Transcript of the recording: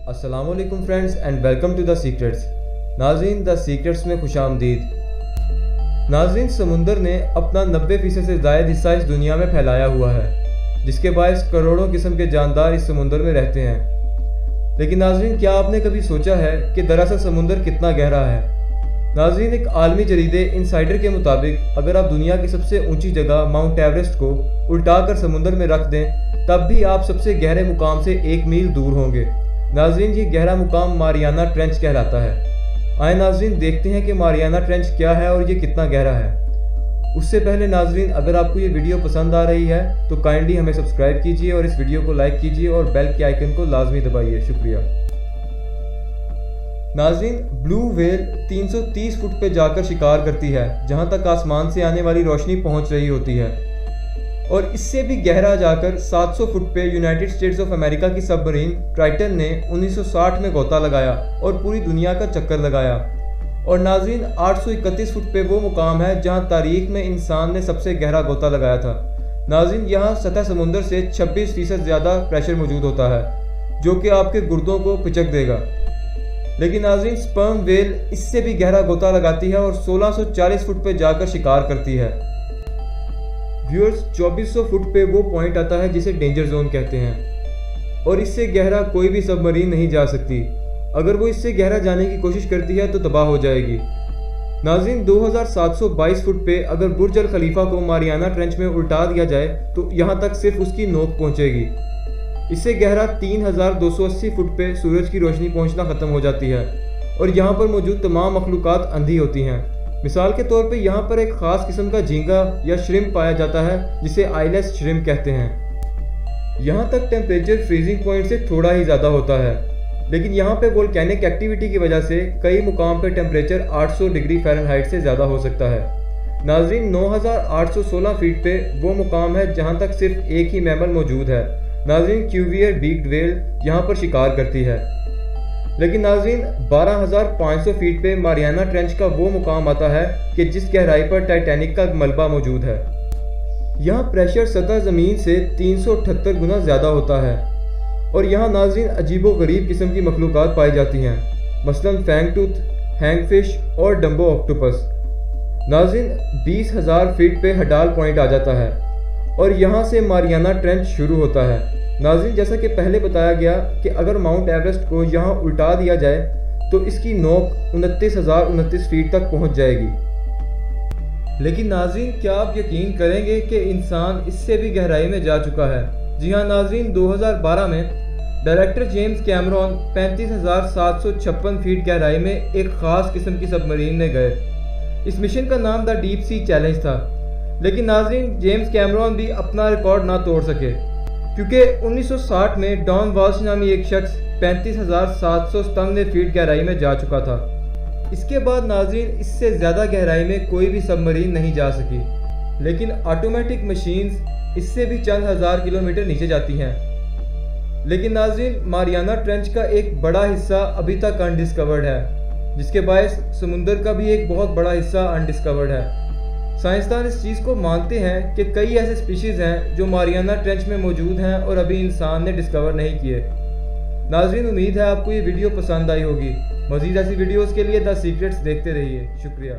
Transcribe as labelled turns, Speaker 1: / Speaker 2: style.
Speaker 1: अस्सलाम वालेकुम friends and welcome to the secrets. नाज़रीन, द सीक्रेट्स में खुश आमदीद। नाज़रीन, समुंदर ने अपना 90% से ज़ायद हिस्सा इस दुनिया में फैलाया हुआ है, जिसके बायस करोड़ों किस्म के जानदार इस समुंदर में रहते हैं। लेकिन नाज़रीन, क्या आपने कभी सोचा है कि दरअसल समुंदर कितना गहरा है? नाज़रीन, एक आलमी जरीदे इनसाइडर के मुताबिक अगर आप दुनिया की सबसे ऊंची जगह माउंट एवरेस्ट को उल्टा कर समुंदर में रख दें, तब भी आप सबसे गहरे मुकाम से 1 मील दूर होंगे। नाज़रीन, ये गहरा मुकाम मारियाना ट्रेंच कहलाता है। आए नाज़रीन, देखते हैं कि मारियाना ट्रेंच क्या है और ये कितना गहरा है। उससे पहले नाज़रीन, अगर आपको ये वीडियो पसंद आ रही है तो काइंडली हमें सब्सक्राइब कीजिए और इस वीडियो को लाइक कीजिए और बेल के आइकन को लाजमी दबाइए। शुक्रिया। नाज़रीन, ब्लू व्हेल 330 फुट पे जाकर शिकार करती है, जहाँ तक आसमान से आने वाली रोशनी पहुँच रही होती है, और इससे भी गहरा जाकर 700 फुट पे यूनाइटेड स्टेट्स ऑफ अमेरिका की सबमरीन ट्राइटन ने 1960 में गोता लगाया और पूरी दुनिया का चक्कर लगाया। और नाज़रीन, 831 फुट पे वो मुकाम है जहां तारीख में इंसान ने सबसे गहरा गोता लगाया था। नाज़रीन, यहां सतह समुंदर से 26% ज़्यादा प्रेशर मौजूद होता है, जो कि आपके गुर्दों को पिचक देगा। लेकिन नाज़रीन, स्पर्म व्हेल इससे भी गहरा गोता लगाती है और 1640 फुट पे जाकर शिकार करती है। व्यूअर्स, 2400 फुट पे वो पॉइंट आता है जिसे डेंजर जोन कहते हैं, और इससे गहरा कोई भी सबमरीन नहीं जा सकती। अगर वो इससे गहरा जाने की कोशिश करती है तो तबाह हो जाएगी। नाज़रीन, 2722 फुट पे अगर बुर्ज अल खलीफा को मारियाना ट्रेंच में उल्टा दिया जाए तो यहाँ तक सिर्फ उसकी नोक पहुँचेगी। इससे गहरा 3280 फुट पे सूरज की रोशनी पहुँचना ख़त्म हो जाती है और यहाँ पर मौजूद तमाम मखलूक़ात अंधी होती हैं। मिसाल के तौर पे यहाँ पर एक ख़ास किस्म का झींगा या श्रिम्प पाया जाता है जिसे आईलेस श्रिम्प कहते हैं। यहाँ तक टेम्परेचर फ्रीजिंग पॉइंट से थोड़ा ही ज़्यादा होता है, लेकिन यहाँ पे वोल्केनिक एक्टिविटी की वजह से कई मुकाम पे टेम्परेचर 800 डिग्री फ़ारेनहाइट से ज़्यादा हो सकता है। नाज़रीन, 9816 फीट पे वो मुकाम है जहाँ तक सिर्फ एक ही मैमल मौजूद है। नाज़रीन, क्यूवियर बीक्ड व्हेल यहाँ पर शिकार करती है। लेकिन नाज़रीन, 12500 फीट पे मारियाना ट्रेंच का वो मुकाम आता है कि जिस गहराई पर टाइटैनिक का मलबा मौजूद है। यहाँ प्रेशर सतह ज़मीन से 378 गुना ज़्यादा होता है और यहाँ नाज़रीन अजीबो गरीब किस्म की मखलूक़ात पाई जाती हैं, मसलन फैंगटूथ, हैंगफिश और डम्बो ऑक्टोपस। नाज़रीन, 20,000 फीट पे हडाल पॉइंट आ जाता है और यहाँ से मारियाना ट्रेंच शुरू होता है। नाज़रीन, जैसा कि पहले बताया गया कि अगर माउंट एवरेस्ट को यहाँ उल्टा दिया जाए तो इसकी नोक 29,029 फीट तक पहुँच जाएगी। लेकिन नाज़रीन, क्या आप यकीन करेंगे कि इंसान इससे भी गहराई में जा चुका है? जी हाँ नाज़रीन, 2012 में डायरेक्टर जेम्स कैमरॉन 35,756 फीट गहराई में एक ख़ास किस्म की सबमरीन में गए। इस मिशन का नाम द डीप सी चैलेंज था। लेकिन नाज़रीन, जेम्स कैमरॉन भी अपना रिकॉर्ड ना तोड़ सके, क्योंकि 1960 में डॉन वाल्श नामी एक शख्स 35,797 फीट गहराई में जा चुका था। इसके बाद नाज़रीन, इससे ज़्यादा गहराई में कोई भी सबमरीन नहीं जा सकी। लेकिन ऑटोमेटिक मशीन्स इससे भी चंद हज़ार किलोमीटर नीचे जाती हैं। लेकिन नाज़रीन, मारियाना ट्रेंच का एक बड़ा हिस्सा अभी तक अनडिस्कवर्ड है, जिसके बायस समुंदर का भी एक बहुत बड़ा हिस्सा अनडिस्कवर्ड है। साइंसदान इस चीज़ को मानते हैं कि कई ऐसे स्पीशीज़ हैं जो मारियाना ट्रेंच में मौजूद हैं और अभी इंसान ने डिस्कवर नहीं किए। नाज़रीन, उम्मीद है आपको ये वीडियो पसंद आई होगी। मज़ीद ऐसी वीडियोज़ के लिए द सीक्रेट्स देखते रहिए। शुक्रिया।